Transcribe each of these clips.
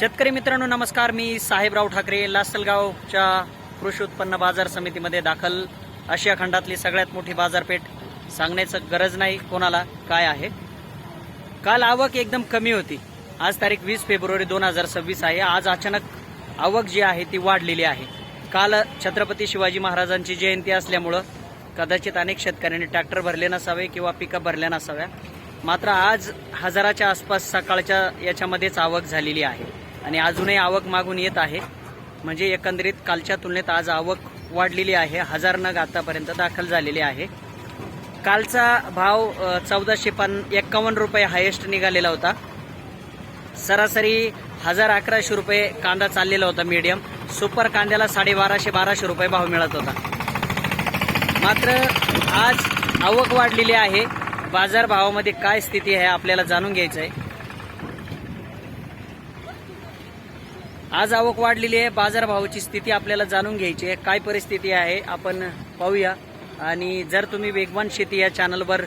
शेतकरी मित्रांनो नमस्कार, मी साहेबराव ठाकरे लासलगावच्या कृषी उत्पन्न बाजार समितीमध्ये दाखल. आशिया खंडातली सगळ्यात मोठी बाजारपेठ सांगण्याचं गरज नाही कोणाला काय आहे. काल आवक एकदम कमी होती. आज तारीख 20 फेब्रुवारी 2026 आहे. आज अचानक आवक जी आहे ती वाढलेली आहे. काल छत्रपती शिवाजी महाराजांची जयंती असल्यामुळं कदाचित अनेक शेतकऱ्यांनी ट्रॅक्टर भरले नसावे किंवा पिकअप भरल्या नसाव्या. मात्र आज हजाराच्या आसपास सकाळच्या याच्यामध्येच आवक झालेली आहे आणि अजूनही आवक मागून येत आहे. म्हणजे एकंदरीत कालच्या तुलनेत आज आवक वाढलेली आहे. 1000 नग आतापर्यंत दाखल झालेले आहे. कालचा भाव 1451 रुपये हायेस्ट निघालेला होता. सरासरी 1111 रुपये कांदा चाललेला होता. मीडियम सुपर कांद्याला 1250 रुपये भाव मिळत होता. मात्र आज आवक वाढलेली आहे. बाजार भावामध्ये काय स्थिती आहे आपल्याला जाणून घ्यायचं आहे. आज आवक वाढलेली आहे. बाजार भावाची स्थिती आपल्याला जाणून घ्यायची आहे. काय परिस्थिती आहे आपण पाहूया. आणि जर तुम्ही वेगवान शेती या चॅनलवर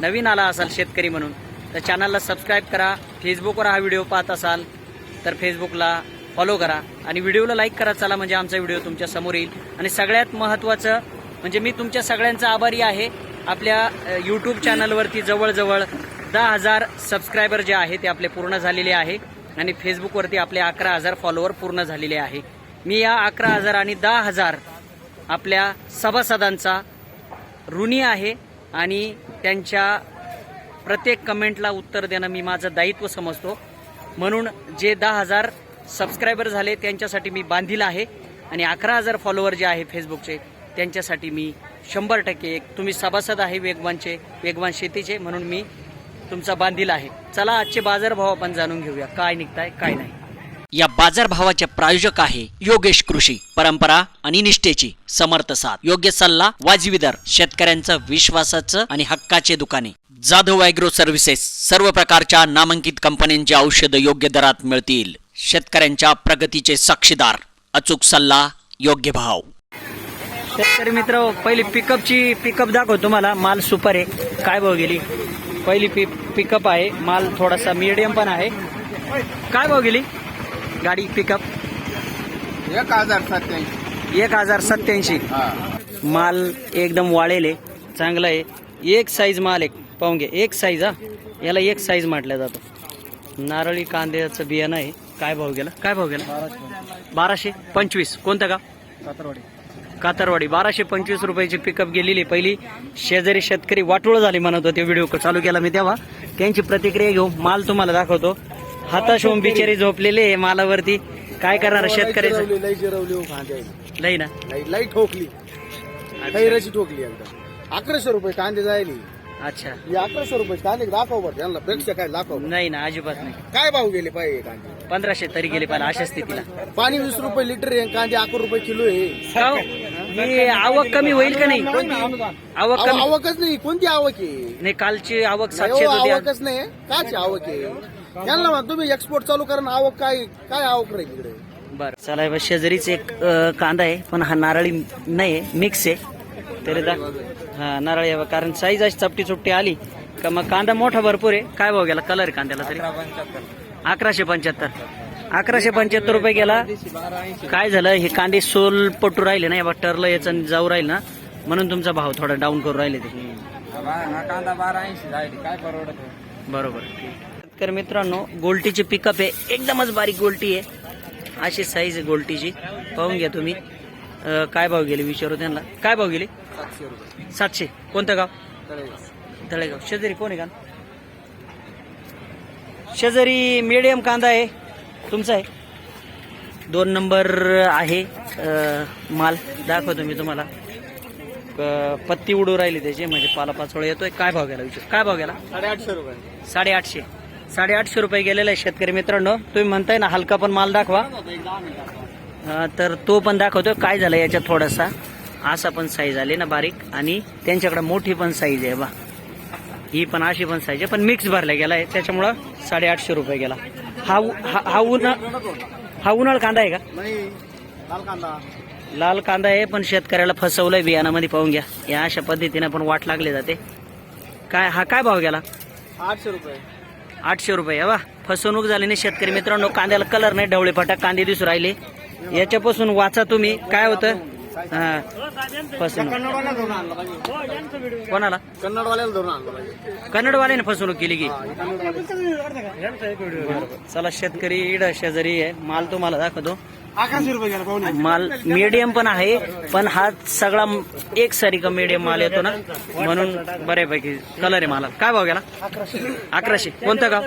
नवीन आला असाल शेतकरी म्हणून तर चॅनलला सबस्क्राईब करा. फेसबुकवर हा व्हिडिओ पाहत असाल तर फेसबुकला फॉलो करा आणि व्हिडिओला लाईक करा. चला म्हणजे आमचा व्हिडिओ तुमच्या समोर येईल. आणि सगळ्यात महत्त्वाचं म्हणजे मी तुमच्या सगळ्यांचा आभारी आहे. आपल्या यूट्यूब चॅनलवरती जवळजवळ 10,000 सबस्क्रायबर जे आहे ते आपले पूर्ण झालेले आहे आणि फेसबुकवरती आपले 11,000 फॉलोअर पूर्ण झालेले आहे. मी या 11,000 आणि 10,000 आपल्या सभासदांचा ऋणी आहे आणि त्यांच्या प्रत्येक कमेंटला उत्तर देणं मी माझं दायित्व समजतो. म्हणून जे 10,000 सबस्क्रायबर झाले त्यांच्यासाठी मी बांधील आहे आणि 11,000 फॉलोअर जे आहे फेसबुकचे त्यांच्यासाठी मी 100% तुम्ही सभासद आहे वेगवान शेतीचे म्हणून मी तुमचा बांधील आहे. चला आजचे बाजारभाव आपण जाणून घेऊया. काय निघताय काय नाही. या बाजारभावाचे प्रायोजक आहे योगेश कृषी, परंपरा आणि निष्ठेची समर्थ साथ. योग्य सल्ला, वाजवी दर, शेतकऱ्यांचं विश्वासाचं आणि हक्काचे दुकाने. Jadhav agro services. सर्व प्रकारच्या नामांकित कंपन्यांची औषधं योग्य दरात मिळतील. शेतकऱ्यांच्या प्रगतीचे साक्षीदार. अचूक सल्ला, योग्य भाव. शेतकरी मित्र, पहिली पिकअप दाखव तुम्हाला. माल सुपर आहे. काय भाव गेली? पहिली पिकअप आहे. माल थोडासा मीडियम पण आहे. काय भाव गेली गाडी पिकअप? 1087. माल एकदम वाळेले, चांगला आहे. एक साईज माल आहे. पाहून घे, एक साईज. याला एक साईज म्हटलं जातं. नारळी कांद्याचं बियाणं आहे. काय भाव गेला? 1225. कोणतं गाव? कातरवाडी. 1225 रुपयाची पिकअप गेलेली. पहिली शेजारी शेतकरी वाटोळ झाले म्हणत होते. व्हिडिओ चालू केला मी तेव्हा. त्यांची प्रतिक्रिया घेऊ. माल तुम्हाला दाखवतो. हाताश होऊन बिचारी झोपलेले मालावरती. काय करणार शेतकऱ्याचं? लई ना लाईट ठोकली, कैराची ठोकली. 1100 रुपये कांदे जायली. अच्छा, 1100 रुपये कांदे दाखव बरं त्यांना. प्रेक्षक काय दाखव. नाही ना, अजिबात नाही. काय भाव गेले पाहिजे कांदे? 1500 तरी गेले पाहिजे अशा स्थितीला. पाणी 20 रुपये लिटर आहे, कांदे 11 रुपये किलो आहे. ही आवक कमी होईल का नाही? आवक कमी आवकच नाही. कोणती आवक आहे? नाही. कालची आवक 700 होती. आवकच नाही. काची आवक आहे? त्यांना म्हणा तुम्ही एक्सपोर्ट चालू करा. आवक काय आवक राहील इकडे? बरं चला. शेजारीच एक कांदा आहे पण हा नारळी नाही, मिक्स आहे. तरी हा नारळी आहे कारण साईज अशी चपटी चुपटी आली का मग कांदा मोठा भरपूर आहे. काय भाव गेला कलर कांद्याला? तरी 1175. 1175 रुपये गेला. काय झालं, हे कांदे सोल पटू राहिले ना, टरलं याचं जाऊ राहील ना, म्हणून तुमचा भाव थोडा डाऊन करू राहिले ते. कांदा 1280 जाईल. काय परवडत? बरोबर. तर मित्रांनो, गोल्टीची पिकअप आहे. एकदमच बारीक गोल्टी आहे. अशी साईज आहे गोल्टीची. पाहून घ्या तुम्ही. काय भाव गेले विचारू त्यांना. काय भाव गेले? 700 रुपये. 700. कोणतं गाव? तळेगाव. शेजारी कोण आहे का? शेजारी मीडियम कांदा आहे तुमचा आहे. 2 नंबर आहे. माल दाखवतो मी तुम्हाला. पत्ती उडू राहिली त्याची, म्हणजे पालापाचोळा येतोय. काय भाव गेला विचार? काय भाव गेला? 850 रुपये. 850 रुपये गेलेला आहे शेतकरी मित्रांनो. तुम्ही म्हणताय ना हलका पण माल दाखवा, तर तो पण दाखवतो. काय झालं याच्यात थोडासा असा पण साईज आली ना बारीक, आणि त्यांच्याकडे मोठी पण साईज आहे बा. ही पण अशी पण साईज आहे पण मिक्स भरला गेला आहे त्याच्यामुळं 850 रुपये गेला. हा उन्हाळ कांदा आहे का? नाही, लाल कांदा. लाल कांदा आहे पण शेतकऱ्याला फसवलंय बियाणामध्ये. पाहून घ्या. या अशा पद्धतीने पण वाट लागली जाते. काय हा काय भाव गेला? 800 रुपये. 800 रुपये वा फसवणूक झाली नाही शेतकरी मित्रांनो. कांद्याला कलर नाही, ढवळे फाटा कांदे दिसू राहिले. याच्यापासून वाचा तुम्ही. काय होतं हा फसवणूक कोणाला? कन्नडवाल्याला धरून आणलं पाहिजे. कन्नडवाल्याने फसवणूक केली की. चला शेतकरी इड शेजारी आहे. माल तुम्हाला दाखवतो. 1100 रुपये गेला पाहुणे. माल मीडियम पण आहे, पण हा सगळा एक सारी का मीडियम माल येतो ना, म्हणून बऱ्यापैकी कलर आहे माला. काय भाव गेला? 1100. कोणतं गाव?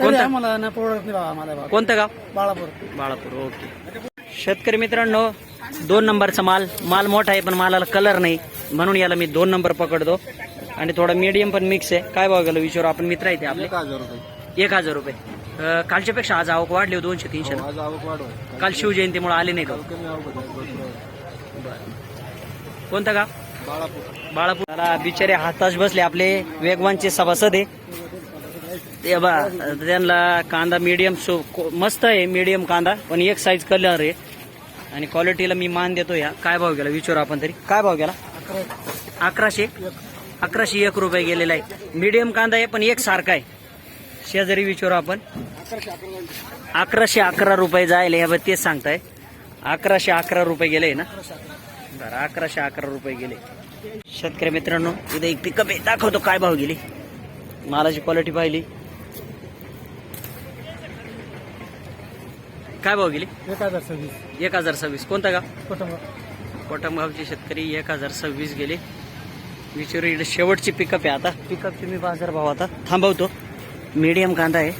कोणतं मला ना परवडत नाही बाबा मला. कोणतं गाव? बाळापूर. बाळापूर. ओके. शेतकरी मित्रांनो 2 नंबरचा माल मोठा आहे पण मालाला कलर नाही, म्हणून याला मी 2 नंबर पकडतो. आणि थोडा मीडियम पण मिक्स आहे. काय भाव गेलो विचारू आपण. मित्र आहे ते आपले. 1000 रुपये. 1000 रुपये. कालच्या पेक्षा आज आवक वाढली 200-300. आज आवक वाढव. काल शिवजयंतीमुळे आले नाही का? कमी आवक आहे. कोणतं गाव? बाळापूर. बाळापूर. मला बिचारे हाताश बसले आपले वेगवानचे सभासद आहे ते बा. त्यांना कांदा मीडियम मस्त आहे. मीडियम कांदा पण एक साईज कलर आहे आणि क्वालिटीला मी मान देतो. या काय भाव गेला विचारू आपण तरी. काय भाव गेला? 1100. 1101 रुपये गेलेला आहे. मीडियम कांदा आहे पण एक सारखा आहे. शेजारी विचारू आपण. 1111 रुपये जायला हे तेच सांगताय. 1111 रुपये गेले ना. बरं 1111 रुपये गेले. शेतकरी मित्रांनो इथे एक पिकअप आहे, दाखवतो काय भाव गेली. मालाची क्वालिटी पाहिली. काय भाव गेली? 1026. 1026. कोणता गाव? कोटमगाव. कोटमगावचे शेतकरी 1026 गेले. विचारू इकडे शेवटची पिकअप आहे. आता पिकअपची मी बाजार भाव आता थांबवतो. मीडियम कांदा आहे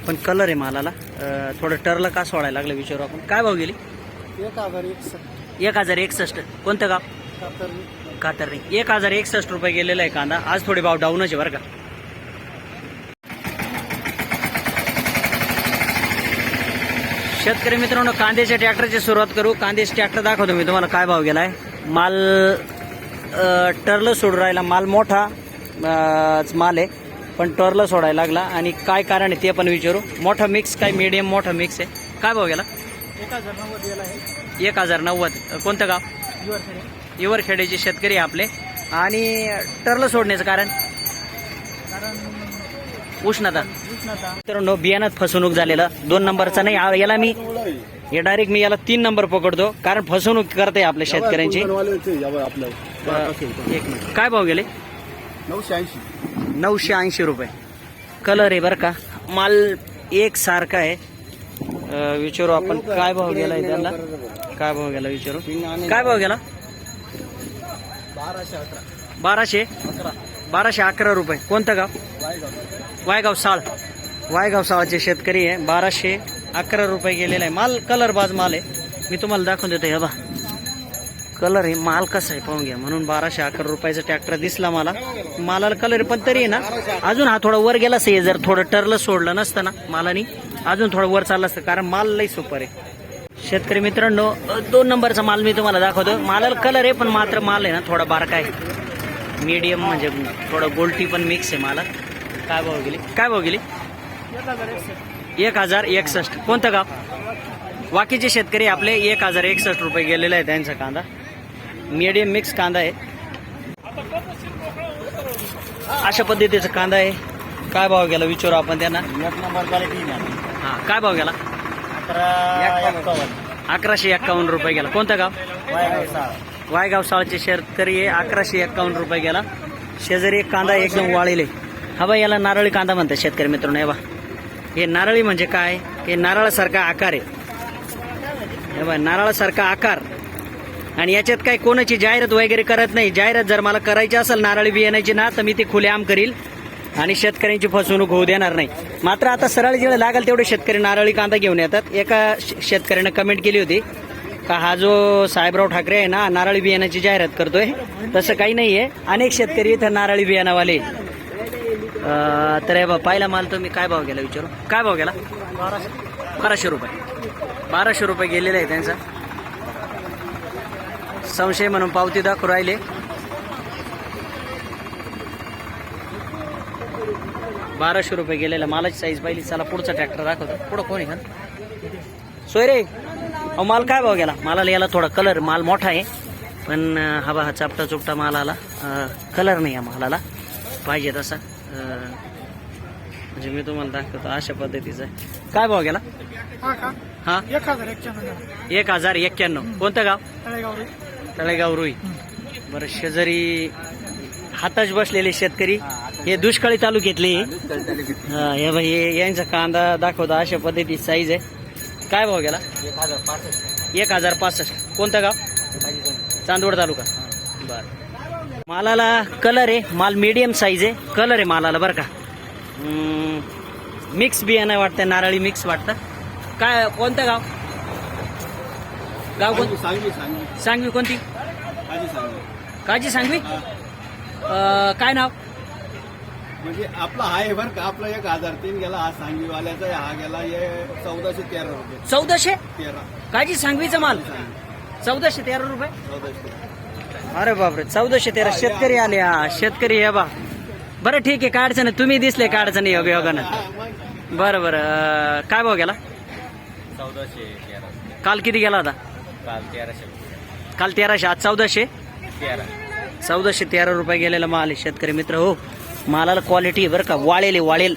पण कलर आहे मालाला. थोडं टरलं का सोडायला लागलं विचारू आपण. काय भाव गेली? 1061. कोणतं गाव? कातरणी. 1061 रुपये गेलेला आहे कांदा. आज थोडे भाव डाऊनच आहे बरं का. शेतकरी मित्रांनो कांद्याच्या ट्रॅक्टरची सुरुवात करू. कांद्याचे ट्रॅक्टर दाखवतो मी तुम्हाला. काय भाव गेलाय. माल टर्ल सोडून राहिला. माल मोठा माल आहे पण टर्ल सोडायला लागला. आणि काय कारण आहे ते पण विचारू. मोठा मिक्स काय मीडियम मोठा मिक्स आहे. काय भाव गेला? 1090. कोणतं गाव? युवरखेडेचे शेतकरी आपले. आणि टर्ल सोडण्याचं कारण उष्णता. मित्रांनो बियाणात फसवणूक झालेलं 2 नंबरचा नाही. याला मी डायरेक्ट याला 3 नंबर पकडतो कारण फसवणूक करते आपल्या शेतकऱ्यांची. एक मिनिट. काय भाव गेले? 980 रुपये. कलर आहे बरं का. माल एक सारखा आहे. विचारू आपण काय भाव गेलाय त्याला. काय भाव गेला विचारू. काय भाव गेला? 1211 रुपये. कोणतं गाव? वायगाव साळ. वायगाव साळचे शेतकरी आहे. 1211 रुपये गेलेला आहे. माल कलर बाज माल आहे. मी तुम्हाला दाखवून देतो. हे बा कलर आहे. माल कसा आहे पाहून घ्या. म्हणून 1211 रुपयाचा ट्रॅक्टर दिसला मला. मालाला कलर पण तरी आहे ना अजून हा थोडा वर गेला असेल. जर थोडं टरलं सोडलं नसतं ना मालानी अजून थोडं वर चाललं असतं कारण माल लई सुपर आहे. शेतकरी मित्रांनो 2 नंबरचा माल मी तुम्हाला दाखवतो. मालाला कलर आहे पण मात्र माल आहे ना थोडा बारका आहे. मीडियम म्हणजे थोडा गोल्टी पण मिक्स आहे माला. काय भाव गेली? काय भाव गेली? 1061. कोणतं गाव? वाकीचे शेतकरी आपले 1061 रुपये गेलेला आहे त्यांचा कांदा. मीडियम मिक्स कांदा आहे. अशा पद्धतीचा कांदा आहे. काय भाव गेला विचारू आपण त्यांना. हा काय भाव गेला? 1151 रुपये गेला. कोणतं गाव? वायगाव साळचे शेतकरी 1151 रुपये गेला. शेजारी एक कांदा एकदम वाळेले. हा बा याला नारळी कांदा म्हणतात शेतकरी मित्रांनो. हे बा हे नारळी म्हणजे काय? हे नारळासारखा आकार आहे. हे बा नारळासारखा आकार. आणि याच्यात काय कोणाची जाहिरात वगैरे करत नाही. जाहिरात जर मला करायची असेल नारळी बियाण्याची ना तर मी ती खुलेआम करील आणि शेतकऱ्यांची फसवणूक होऊ देणार नाही. मात्र आता सरळ जेवढे लागेल तेवढे शेतकरी नारळी कांदा घेऊन येतात. एका शेतकऱ्यानं कमेंट केली होती का हा जो साहेबराव ठाकरे आहे ना नारळी बियाण्याची जाहिरात करतोय. तसं काही नाहीये. अनेक शेतकरी इथं नारळी बियाणावाले. तर हे बा पहिला माल तुम्ही काय भाव गेला विचारू. काय भाव गेला? 1200 रुपये. 1200 रुपये गेलेला आहे त्यांचा. संशय म्हणून पावती दाखवू राहिले. ₹1200 गेलेला. मालाची साईज पाहिली. चला पुढचा ट्रॅक्टर दाखवतो. पुढं कोणी का सोयरे अहो माल काय भाव गेला? मालाला याला थोडा कलर माल मोठा आहे पण हा बा चापटा चुपटा माल आला. कलर नाही या मालाला पाहिजे तसा. म्हणजे मी तुम्हाला दाखवतो अशा पद्धतीचा आहे. काय भाव गेला हा का हा 1091 1091. कोणतं गाव तळेगाव तळेगाव रुई. बरं शेजारी हाताच बसलेले शेतकरी हे दुष्काळी तालुक्यातले. हा हे बाई यांचा कांदा दाखवतो अशा पद्धतीची साईज आहे. काय भाव गेला 1065. कोणतं गाव चांदवड तालुका. बर मालाला कलर आहे. माल मीडियम साईज आहे. कलर आहे मालाला बरं का. मिक्स बियाणं वाटतं नारळी मिक्स वाटतं. काय कोणतं गाव गाव कोण सांगली सांगवी. कोणती काजी सांगवी. काय नाव म्हणजे आपला हा आहे बरं का. आपला 1003 गेला हा सांगलीवाल्याचा. हा गेला 1413 रुपये. 1413 काजी सांगवीचा माल 1413 रुपये. अरे बापरे 1413. शेतकरी आले. हा शेतकरी हे बा. बरं ठीक आहे काय अडचण नाही. तुम्ही दिसले काय अडचण नाही योगायोगानं. बरं बरं काय भाव गेला 1413. काल किती गेला होता काल 1300. काल 1300. आज 1413 रुपये गेलेला माल आहे शेतकरी मित्र. हो मालाला क्वालिटी आहे बरं का. वाळेल वाळेल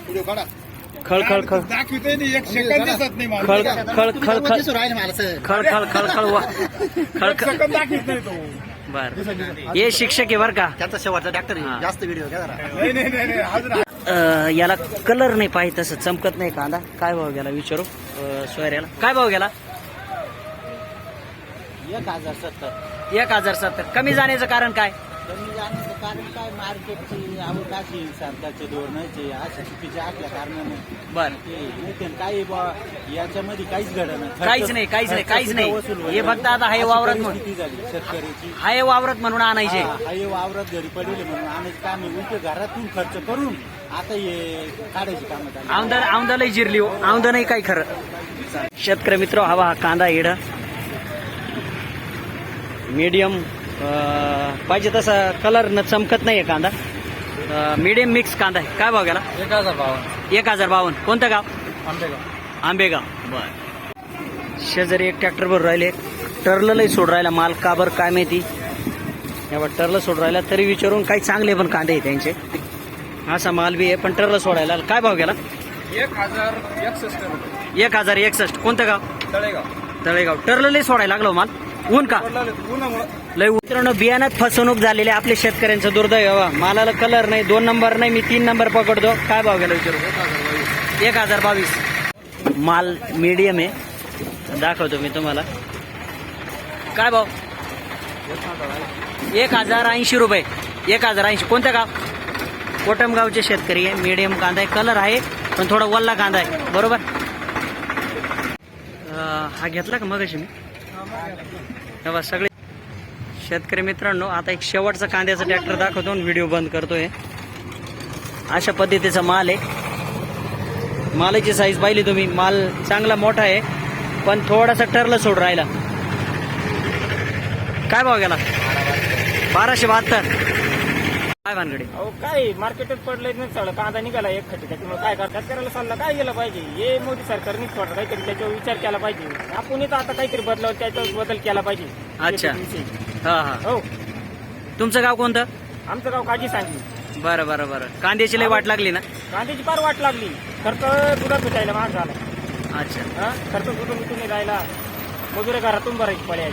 खळ खळ खळ दाखवते नाही एक सेकंद दिसत नाही मला. खळ खळ खळ खळ खळ खळ खळ खळ खळ खळ. बर हे शिक्षक आहे बरं का. त्याचा शेवटचा डॉक्टर हा. जास्त व्हिडिओ घ्या जरा. याला कलर नाही पाहिजे तसं चमकत नाही कांदा. काय भाव गेला विचारू सोयऱ्याला. काय भाव गेला 1070. 1070. कमी जाण्याचं कारण काय कमी जाण्याचं कारण काय मार्केटची आवक अशी सरकारचे धोरणाचे अशा चुकीचे असल्या कारणाने बर ते येते काही याच्यामध्ये काहीच घडलं काहीच नाही काहीच नाही काहीच नाही. हे फक्त आता हाय वावरात म्हणून किती झाली शेतकऱ्याची. हाय वावरात म्हणून आणायचे. हाय वावरात घरी पडले म्हणून आणायचं काम आहे. उलटे घरातून खर्च करून आता हे काढायची कामं चालली. औंदा जिरली हो. औंदा नाही काय खरं. शेतकरी मित्र हवा हा कांदा इडा मीडियम पाहिजे तसा कलर न चमकत नाहीये कांदा. मीडियम मिक्स कांदा आहे. काय भाव गेला 1052. कोणतं गाव आंबेगाव. बर शेजारी एक ट्रॅक्टर भरून राहिले. टर्ललाही सोड राहिला माल. का बरं काय माहिती. यावर टर्ल सोड राहिला तरी विचारून काही चांगले पण कांदे आहे त्यांचे. असा माल बी आहे पण टर्ल सोडायला. काय भाव गेला 1061. कोणतं गाव तळेगाव. टर्ललाही सोडायला लागलो माल. ऊन का लय मित्रांनो बियाण्यात फसवणूक झालेली आपल्या शेतकऱ्यांचं दुर्दैव. मालाला कलर नाही. 2 नंबर नाही मी 3 नंबर पकडतो. काय भाव गेला विचारू 1022. माल मीडियम आहे दाखवतो मी तुम्हाला. काय भाव 1080 रुपये. 1080. कोणतं गाव कोटमगावचे शेतकरी आहे. मीडियम कांदा आहे. कलर आहे पण थोडा वल्ला कांदा आहे बरोबर. हा घेतला का मगाशी मी. तेव्हा सगळे शेतकरी मित्रांनो आता एक शेवटचा कांद्याचा ट्रॅक्टर दाखवतो आणि व्हिडिओ बंद करतोय. अशा पद्धतीचा माल आहे. मालाची साईज पाहिली तुम्ही. माल चांगला मोठा आहे पण थोडासा टर्ल सोड राहिला. काय भाव गेला 1272. काय भानगडी अहो काय मार्केटच पडलंय नाही सगळं कांदा निघाला एक खटी. त्याच्यामुळे काय करतात करायला सल्ला काय गेला पाहिजे. हे मोदी सरकारने थोडं काहीतरी त्याच्यावर विचार केला पाहिजे. आपण आता काहीतरी बदलाव त्याच्यावर बदल केला पाहिजे. अच्छा. हा हा. हो तुमचं गाव कोणतं. आमचं गाव काजी सांगली. बरं बरं बरं. कांद्याची लय वाट लागली ना. कांद्याची फार वाट लागली. खर्च दुधात भेटायला महाग झाला. अच्छा. खर्च कुठून राहिला. मजुरे घरातून भरायची पर्याय.